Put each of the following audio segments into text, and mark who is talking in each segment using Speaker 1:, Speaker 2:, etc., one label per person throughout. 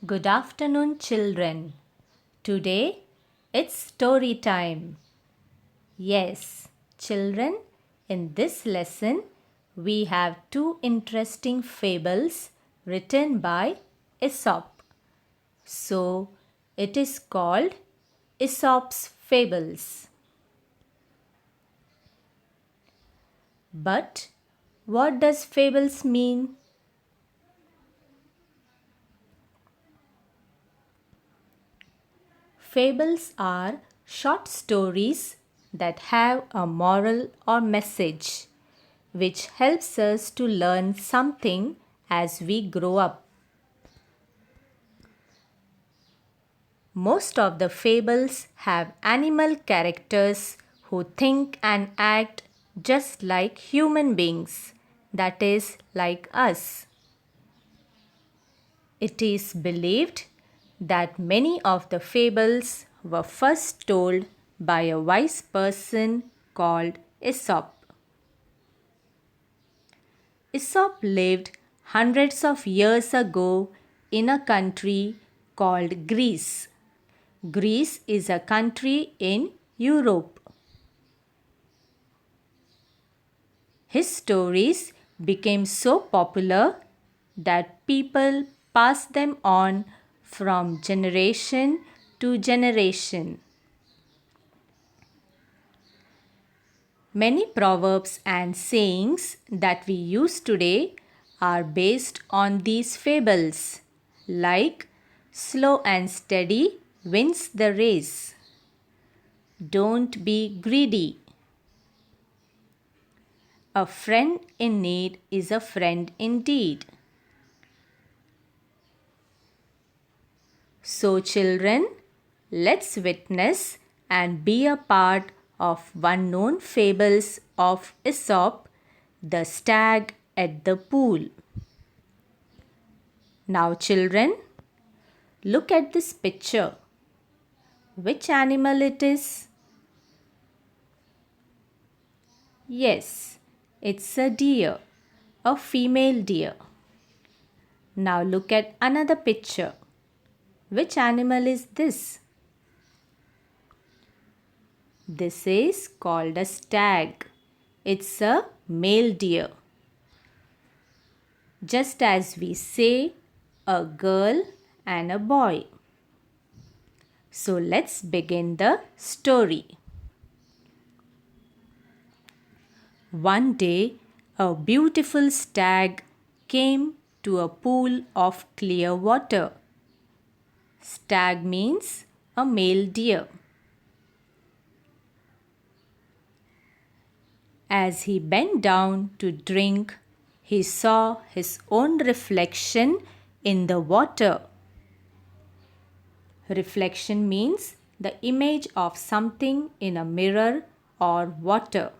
Speaker 1: Good afternoon, children. Today it's story time. Yes, children, in this lesson we have two interesting fables written by Aesop. So it is called Aesop's Fables. But what does fables mean? Fables are short stories that have a moral or message which helps us to learn something as we grow up. Most of the fables have animal characters who think and act just like human beings, that is, like us. It is believed that many of the fables were first told by a wise person called Aesop. Aesop lived hundreds of years ago in a country called Greece. Greece is a country in Europe. His stories became so popular that people passed them on from generation to generation. Many proverbs and sayings that we use today are based on these fables, like slow and steady wins the race. Don't be greedy. A friend in need is a friend indeed. So, children, let's witness and be a part of one known fables of Aesop, the stag at the pool. Now, children, look at this picture. Which animal it is? Yes, it's a deer, a female deer. Now look at another picture. Which animal is this? This is called a stag. It's a male deer. Just as we say a girl and a boy. So let's begin the story. One day, a beautiful stag came to a pool of clear water. Stag means a male deer. As he bent down to drink, he saw his own reflection in the water. Reflection means the image of something in a mirror or water.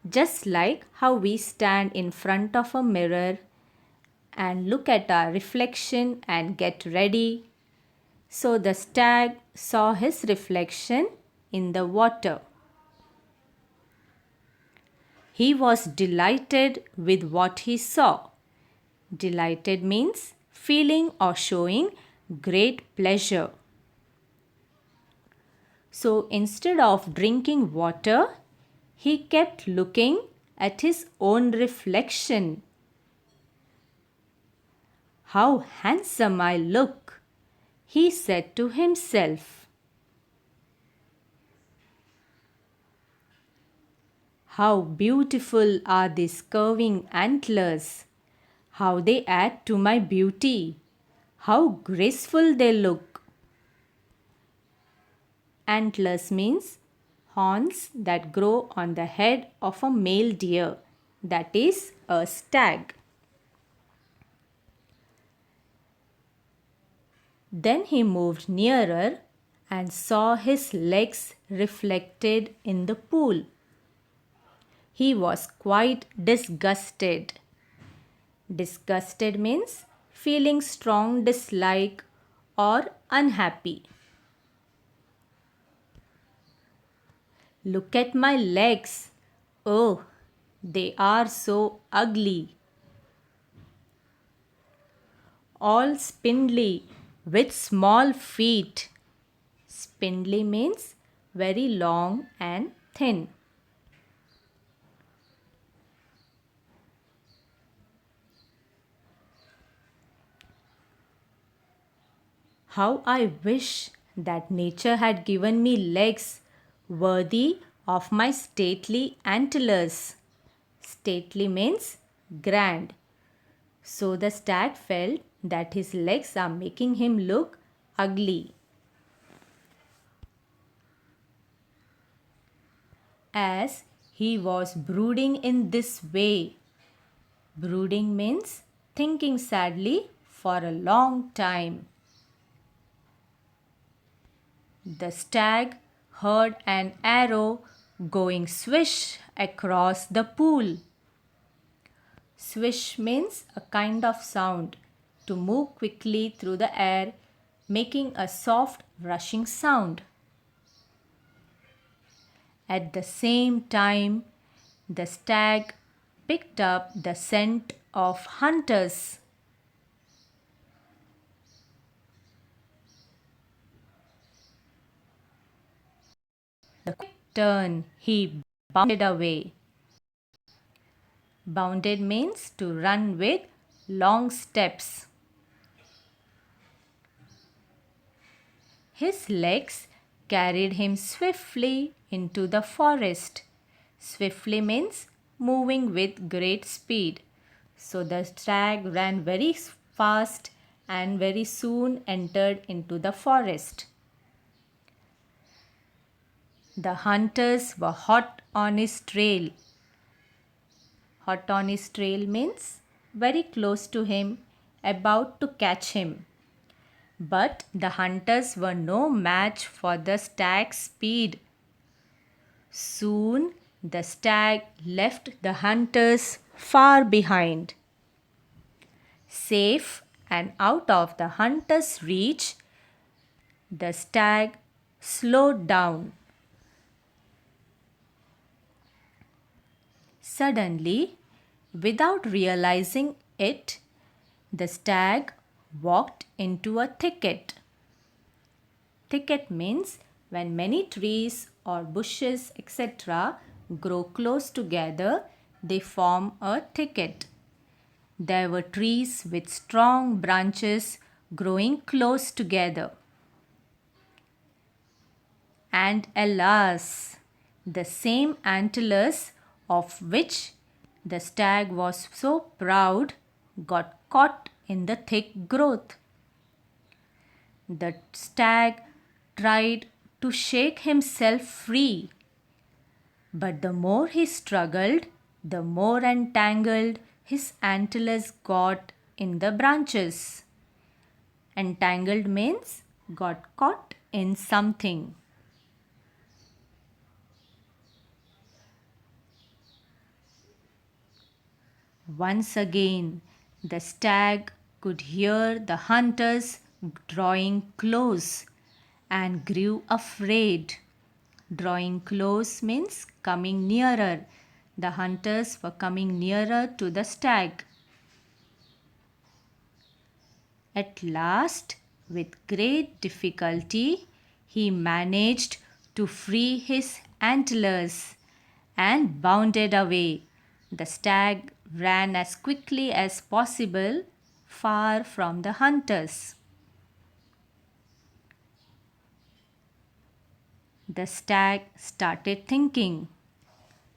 Speaker 1: Just like how we stand in front of a mirror and look at our reflection and get ready. So the stag saw his reflection in the water. He was delighted with what he saw. Delighted means feeling or showing great pleasure. So instead of drinking water, he kept looking at his own reflection. How handsome I look, he said to himself. How beautiful are these curving antlers. How they add to my beauty. How graceful they look. Antlers means horns that grow on the head of a male deer, that is a stag. Then he moved nearer and saw his legs reflected in the pool. He was quite disgusted. Disgusted means feeling strong dislike or unhappy. Look at my legs. Oh, they are so ugly. all spindly with small feet. Spindly means very long and thin. How I wish that nature had given me legs worthy of my stately antlers. Stately means grand. So the stag felt that his legs are making him look ugly. As he was brooding in this way, brooding means thinking sadly for a long time. The stag heard an arrow going swish across the pool. Swish means a kind of sound to move quickly through the air, making a soft rushing sound. At the same time, the stag picked up the scent of hunters. The quick turn, he bounded away. Bounded means to run with long steps. His legs carried him swiftly into the forest. Swiftly means moving with great speed. So the stag ran very fast and very soon entered into the forest. The hunters were hot on his trail. Hot on his trail means very close to him, about to catch him. But the hunters were no match for the stag's speed. Soon the stag left the hunters far behind. Safe and out of the hunter's reach, the stag slowed down. Suddenly, without realizing it, the stag walked into a thicket. Thicket means when many trees or bushes, etc., grow close together, they form a thicket. There were trees with strong branches growing close together. And alas, the same antlers of which the stag was so proud got caught in the thick growth. The stag tried to shake himself free, but the more he struggled, the more entangled his antlers got in the branches. Entangled means got caught in something. Once again, the stag could hear the hunters drawing close and grew afraid. Drawing close means coming nearer. The hunters were coming nearer to the stag. At last, with great difficulty, he managed to free his antlers and bounded away. The stag ran as quickly as possible far from the hunters. The stag started thinking,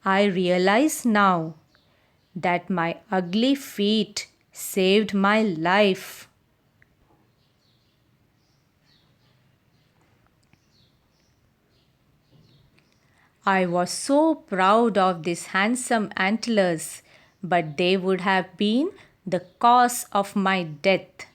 Speaker 1: I realize now that my ugly feet saved my life. I was so proud of these handsome antlers, but they would have been the cause of my death.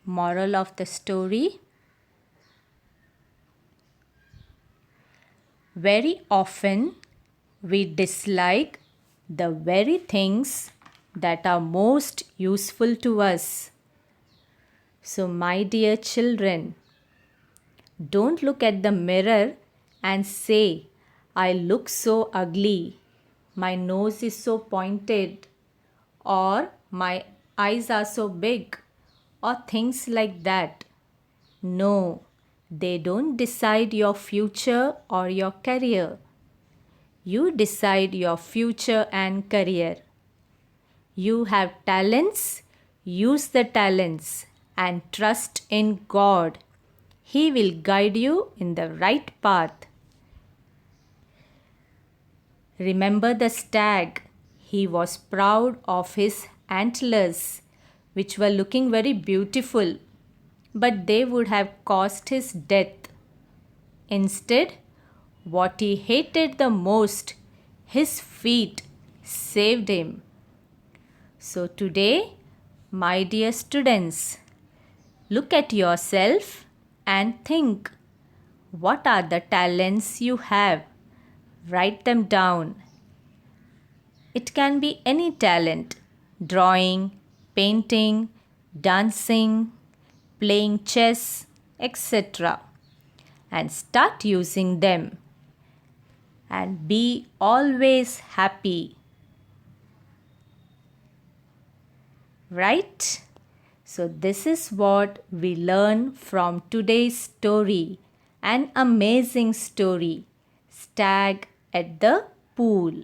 Speaker 1: Moral of the story: very often we dislike the very things that are most useful to us. So, my dear children, don't look at the mirror and say, I look so ugly. My nose is so pointed. Or my eyes are so big. Or things like that. No, they don't decide your future or your career. You decide your future and career. You have talents, use the talents and trust in God. He will guide you in the right path. Remember the stag. He was proud of his antlers, which were looking very beautiful, but they would have caused his death. Instead, what he hated the most, his feet, saved him. So today, my dear students, look at yourself and think, what are the talents you have? Write them down. It can be any talent: drawing, painting, dancing, playing chess, etc. And start using them. And be always happy. Right? So, this is what we learn from today's story. An amazing story. Stag at the pool.